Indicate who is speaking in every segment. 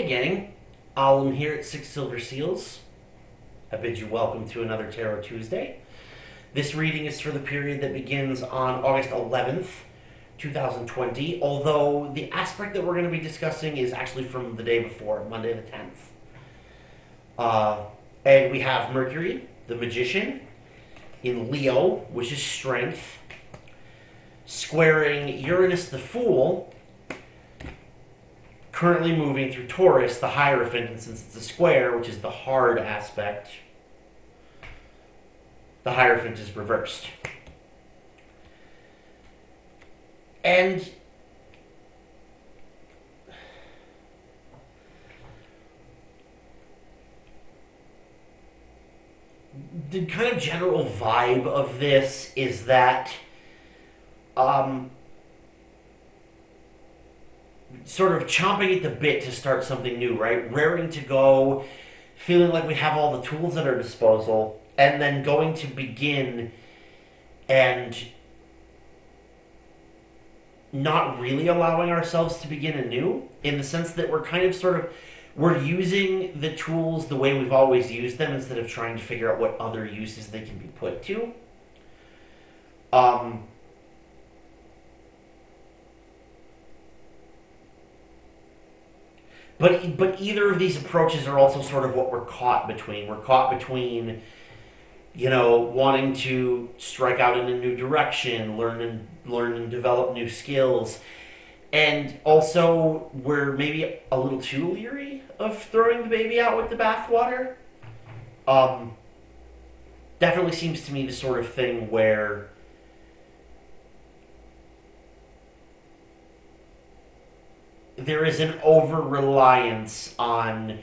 Speaker 1: Hey gang, I'm here at Six Silver Seals. I bid you welcome to another Tarot Tuesday. This reading is for the period that begins on August 11th, 2020, although the aspect that we're going to be discussing is actually from the day before, Monday the 10th. And we have Mercury, the Magician, in Leo, which is strength, squaring Uranus the Fool, currently moving through Taurus, the Hierophant, and since it's a square, which is the hard aspect, the Hierophant is reversed. And the kind of general vibe of this is that sort of chomping at the bit to start something new, right? Raring to go, feeling like we have all the tools at our disposal, and then going to begin and not really allowing ourselves to begin anew, in the sense that we're using the tools the way we've always used them instead of trying to figure out what other uses they can be put to. But either of these approaches are also sort of what we're caught between. We're caught between, wanting to strike out in a new direction, learn and develop new skills, and also we're maybe a little too leery of throwing the baby out with the bathwater. Definitely seems to me the sort of thing where there is an over-reliance on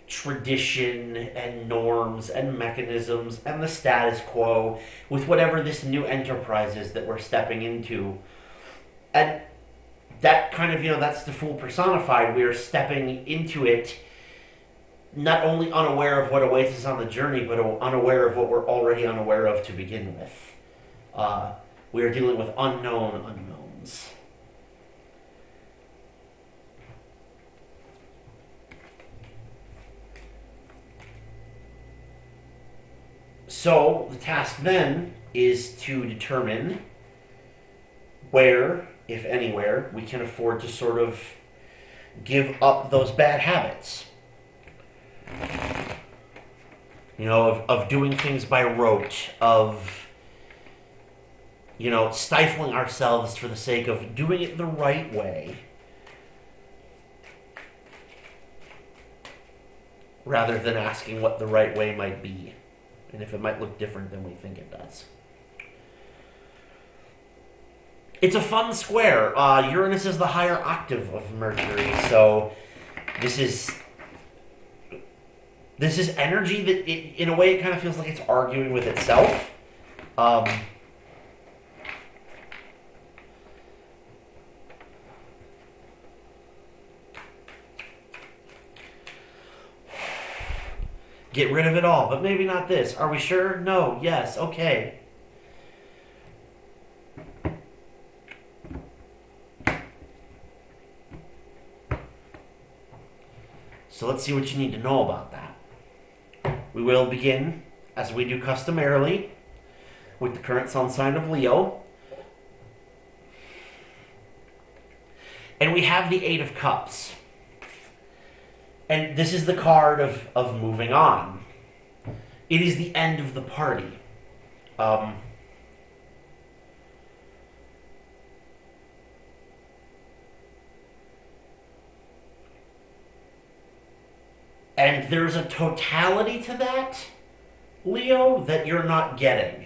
Speaker 1: tradition and norms and mechanisms and the status quo with whatever this new enterprise is that we're stepping into. And that kind of, that's the Fool personified. We are stepping into it not only unaware of what awaits us on the journey, but unaware of what we're already unaware of to begin with. We are dealing with unknown unknowns. So the task then is to determine where, if anywhere, we can afford to sort of give up those bad habits. Of doing things by rote, of, stifling ourselves for the sake of doing it the right way, rather than asking what the right way might be, and if it might look different than we think it does. It's a fun square. Uranus is the higher octave of Mercury, so this is energy that, in a way, it kind of feels like it's arguing with itself. Get rid of it all, but maybe not this. Are we sure? No. Yes. Okay. So let's see what you need to know about that. We will begin, as we do customarily, with the current sun sign of Leo. And we have the Eight of Cups. And this is the card of moving on. It is the end of the party. And there's a totality to that, Leo, that you're not getting.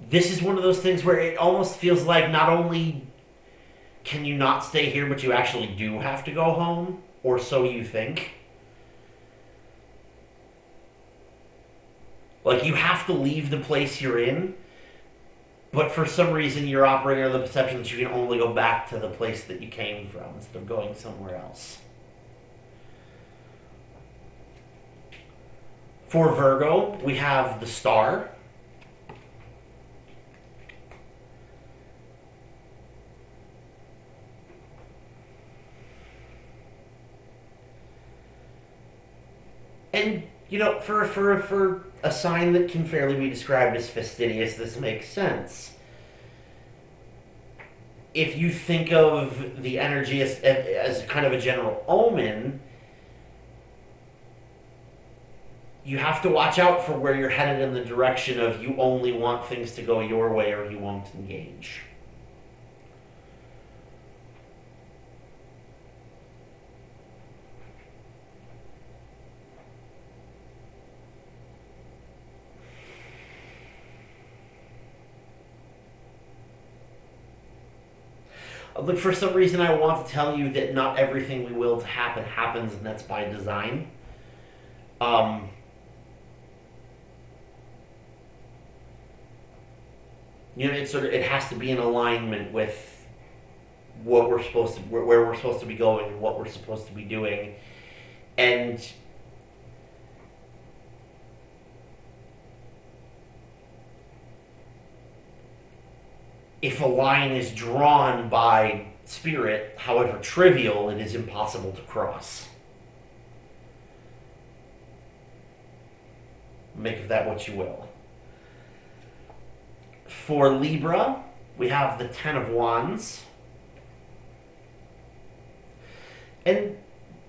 Speaker 1: This is one of those things where it almost feels like not only can you not stay here, but you actually do have to go home, or so you think. Like, you have to leave the place you're in, but for some reason you're operating under the perception that you can only go back to the place that you came from instead of going somewhere else. For Virgo, we have the Star. And for a sign that can fairly be described as fastidious, this makes sense. If you think of the energy as kind of a general omen, you have to watch out for where you're headed in the direction of you only want things to go your way or you won't engage. Look, for some reason, I want to tell you that not everything we will to happen happens, and that's by design. Um, it has to be in alignment with what we're supposed to, where we're supposed to be going, and what we're supposed to be doing, and if a line is drawn by spirit, however trivial, it is impossible to cross. Make of that what you will. For Libra, we have the Ten of Wands. And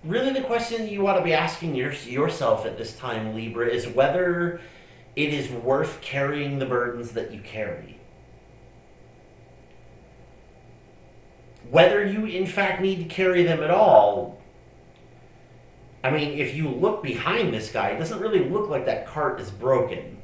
Speaker 1: really, the question you ought to be asking yourself at this time, Libra, is whether it is worth carrying the burdens that you carry. Whether you, in fact, need to carry them at all. I mean, if you look behind this guy, it doesn't really look like that cart is broken.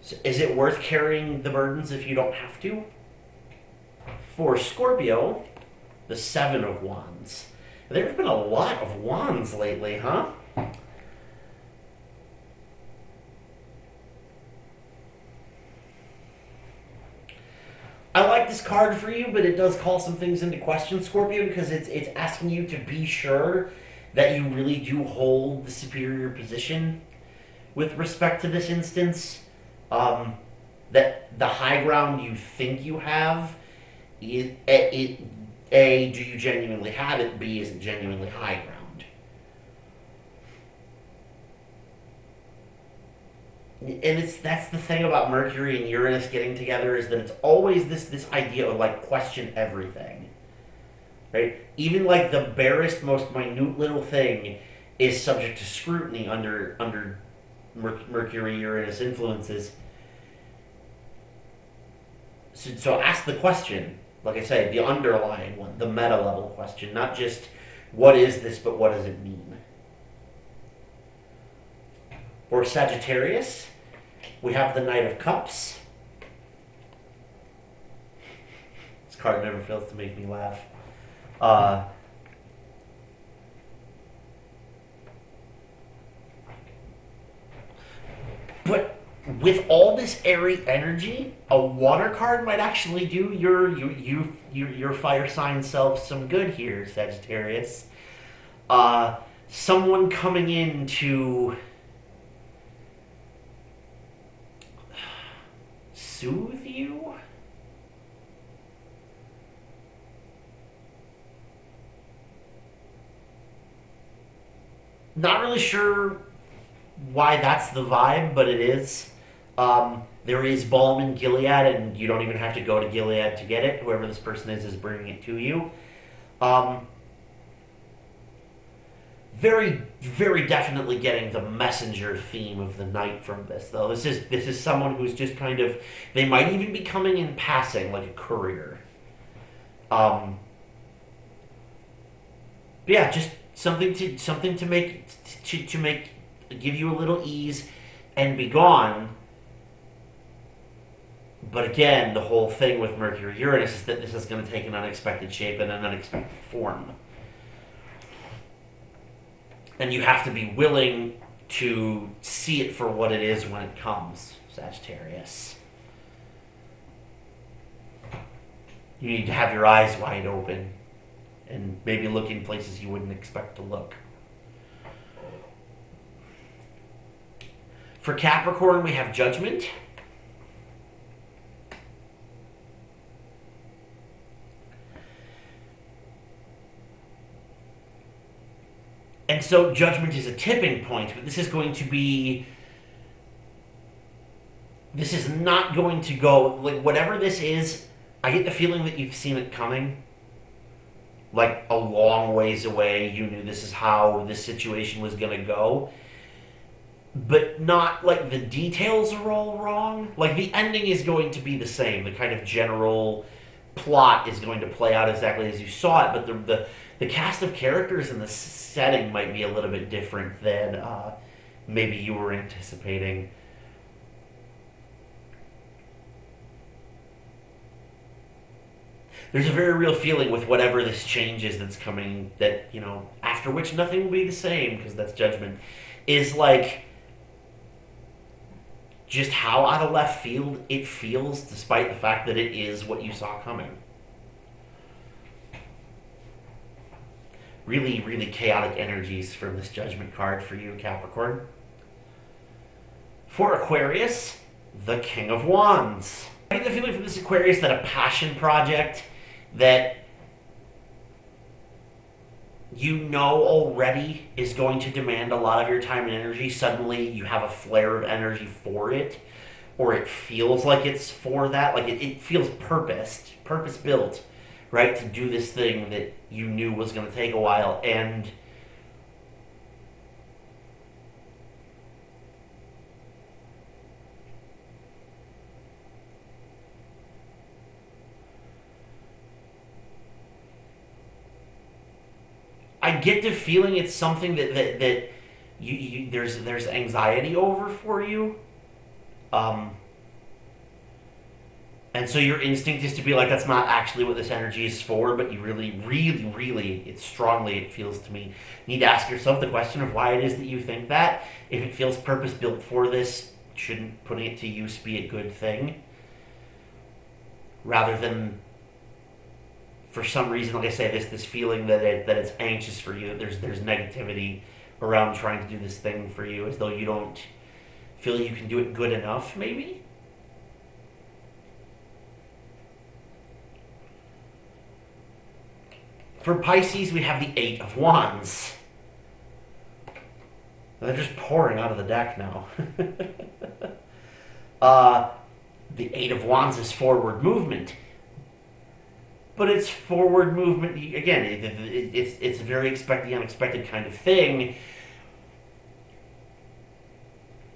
Speaker 1: So is it worth carrying the burdens if you don't have to? For Scorpio, the Seven of Wands. There have been a lot of wands lately, huh? I like this card for you, but it does call some things into question, Scorpio, because it's asking you to be sure that you really do hold the superior position with respect to this instance. That the high ground you think you have, A, do you genuinely have it? B, is it genuinely high ground? And that's the thing about Mercury and Uranus getting together, is that it's always this idea of like question everything, right? Even like the barest, most minute little thing is subject to scrutiny under Mercury Uranus influences. So ask the question, like I say, the underlying one, the meta level question, not just what is this, but what does it mean? For Sagittarius, we have the Knight of Cups. This card never fails to make me laugh. But with all this airy energy, a water card might actually do your fire sign self some good here, Sagittarius. Someone coming in to soothe you? Not really sure why that's the vibe, but it is. There is balm in Gilead, and you don't even have to go to Gilead to get it. Whoever this person is bringing it to you. Um, very, very definitely getting the messenger theme of the night from this, though. This is someone who's just kind of. They might even be coming in passing, like a courier. Um, yeah, just something to make to make give you a little ease and be gone. But again, the whole thing with Mercury Uranus is that this is going to take an unexpected shape and an unexpected form. And you have to be willing to see it for what it is when it comes, Sagittarius. You need to have your eyes wide open and maybe look in places you wouldn't expect to look. For Capricorn, we have Judgment. And so judgment is a tipping point, but this is not going to go, like, whatever this is, I get the feeling that you've seen it coming. Like, a long ways away, you knew this is how this situation was going to go. But not, like, the details are all wrong. Like, the ending is going to be the same. The kind of general plot is going to play out exactly as you saw it, but the cast of characters and the setting might be a little bit different than maybe you were anticipating. There's a very real feeling with whatever this change is that's coming that, after which nothing will be the same, because that's judgment, is like just how out of left field it feels, despite the fact that it is what you saw coming. Really, really chaotic energies from this judgment card for you, Capricorn. For Aquarius, the King of Wands. I get the feeling from this Aquarius that a passion project that you know already is going to demand a lot of your time and energy, suddenly you have a flare of energy for it, or it feels like it's for that. Like it feels purpose built, right? To do this thing that you knew was going to take a while. And I get the feeling it's something that there's anxiety over for you. Um, and so your instinct is to be like, that's not actually what this energy is for, but you really, really, really, it feels to me, need to ask yourself the question of why it is that you think that. If it feels purpose built for this, shouldn't putting it to use be a good thing? Rather than, for some reason, like I say, this feeling that it's anxious for you, that there's negativity around trying to do this thing for you, as though you don't feel you can do it good enough, maybe? For Pisces, we have the Eight of Wands. They're just pouring out of the deck now. uh, the Eight of Wands is forward movement. But it's forward movement, again, it's a very expect the unexpected kind of thing.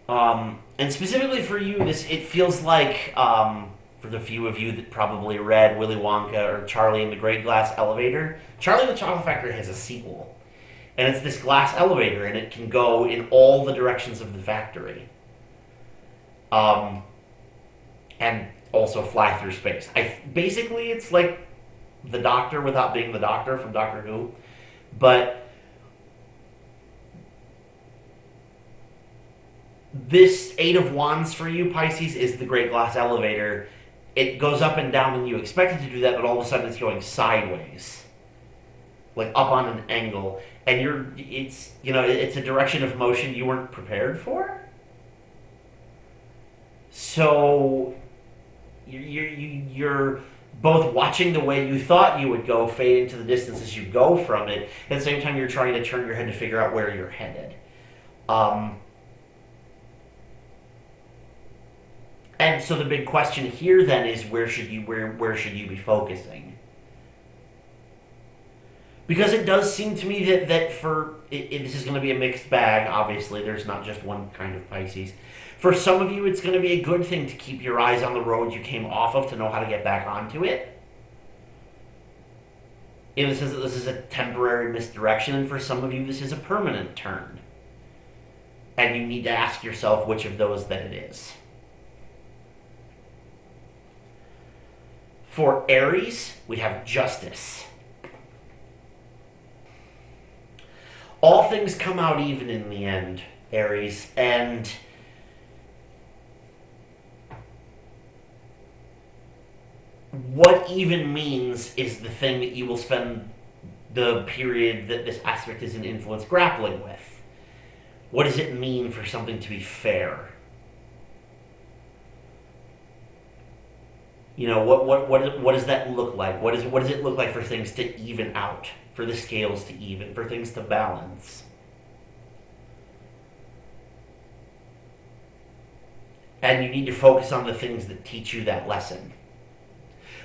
Speaker 1: And specifically for you, it feels like, for the few of you that probably read Willy Wonka or Charlie and the Great Glass Elevator, Charlie and the Chocolate Factory has a sequel. And it's this glass elevator, and it can go in all the directions of the factory. Um, and also fly through space. Basically, it's like the Doctor without being the Doctor from Doctor Who. But this Eight of Wands for you, Pisces, is the Great Glass Elevator. It goes up and down, and you expect it to do that, but all of a sudden it's going sideways, like up on an angle, and it's a direction of motion you weren't prepared for. So you're both watching the way you thought you would go fade into the distance as you go from it. At the same time, you're trying to turn your head to figure out where you're headed. Um, and so the big question here then is where should you be focusing? Because it does seem to me that this is going to be a mixed bag. Obviously, there's not just one kind of Pisces. For some of you, it's going to be a good thing to keep your eyes on the road you came off of to know how to get back onto it. And this is a temporary misdirection, and for some of you, this is a permanent turn. And you need to ask yourself which of those that it is. For Aries, we have justice. All things come out even in the end, Aries, and what even means is the thing that you will spend the period that this aspect is in influence grappling with. What does it mean for something to be fair? What does that look like? What does it look like for things to even out, for the scales to even, for things to balance? and you need to focus on the things that teach you that lesson.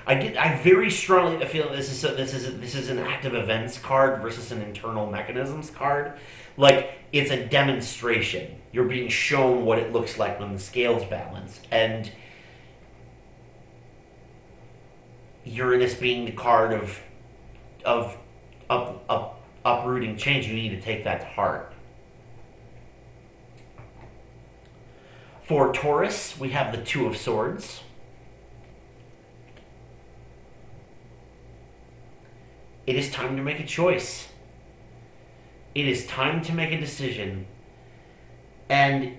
Speaker 1: I very strongly feel this is an active events card versus an internal mechanisms card. Like it's a demonstration. You're being shown what it looks like when the scales balance, and Uranus being the card of uprooting change. You need to take that to heart. For Taurus, we have the Two of Swords. It is time to make a choice. It is time to make a decision. And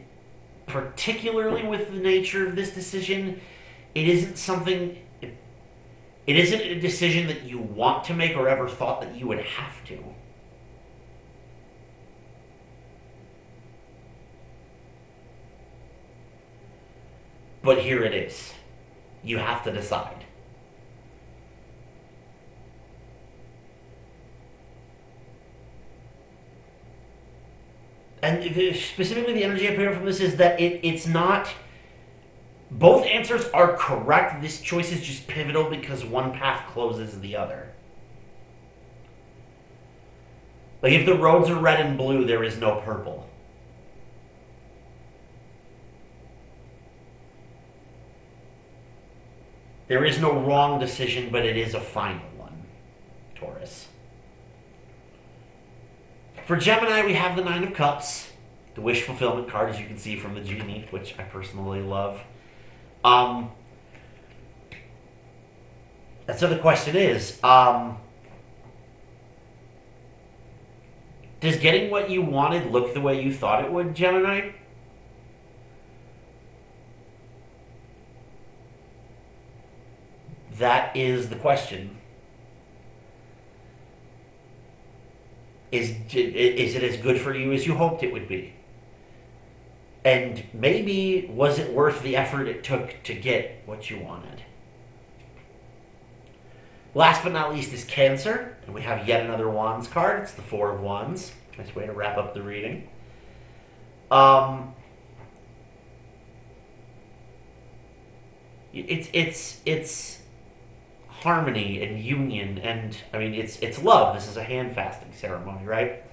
Speaker 1: particularly with the nature of this decision, it isn't something. It isn't a decision that you want to make or ever thought that you would have to. But here it is. You have to decide. And specifically, the energy I pick up from this is that it's not. Both answers are correct. This choice is just pivotal because one path closes the other. Like if the roads are red and blue, there is no purple. There is no wrong decision, but it is a final one, Taurus. For Gemini, we have the Nine of Cups, the wish fulfillment card, as you can see from the genie, which I personally love. And so the question is, does getting what you wanted look the way you thought it would, Gemini? That is the question. Is it as good for you as you hoped it would be? And maybe was it worth the effort it took to get what you wanted? Last but not least is Cancer, and we have yet another Wands card. It's the Four of Wands. Nice way to wrap up the reading. It's harmony and union, and I mean it's love. This is a hand fasting ceremony, right?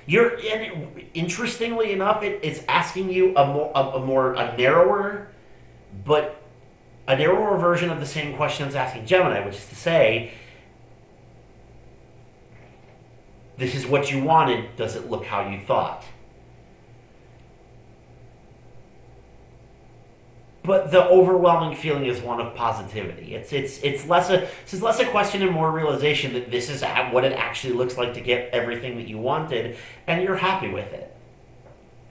Speaker 1: And interestingly enough, it's asking you a narrower, but a narrower version of the same question it's asking Gemini, which is to say, this is what you wanted. Does it look how you thought? But the overwhelming feeling is one of positivity. It's less a question and more realization that this is what it actually looks like to get everything that you wanted, and you're happy with it.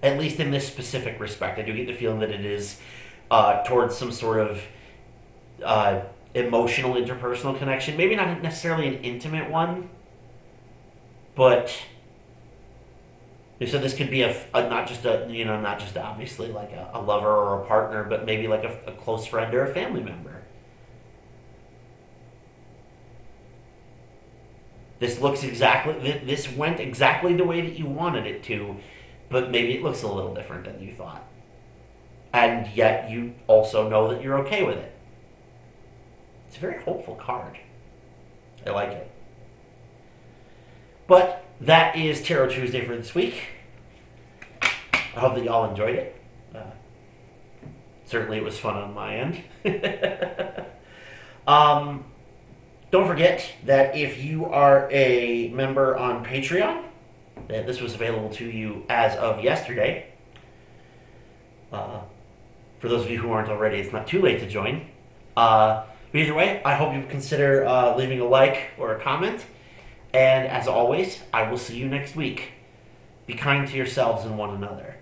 Speaker 1: At least in this specific respect, I do get the feeling that it is towards some sort of emotional interpersonal connection. Maybe not necessarily an intimate one, but so this could be not just not just obviously like a lover or a partner, but maybe like a close friend or a family member. This went exactly the way that you wanted it to, but maybe it looks a little different than you thought. And yet you also know that you're okay with it. It's a very hopeful card. I like it. But that is Tarot Tuesday for this week. I hope that y'all enjoyed it. Certainly it was fun on my end. Don't forget that if you are a member on Patreon, that this was available to you as of yesterday. For those of you who aren't already, it's not too late to join. But either way, I hope you consider leaving a like or a comment. And as always, I will see you next week. Be kind to yourselves and one another.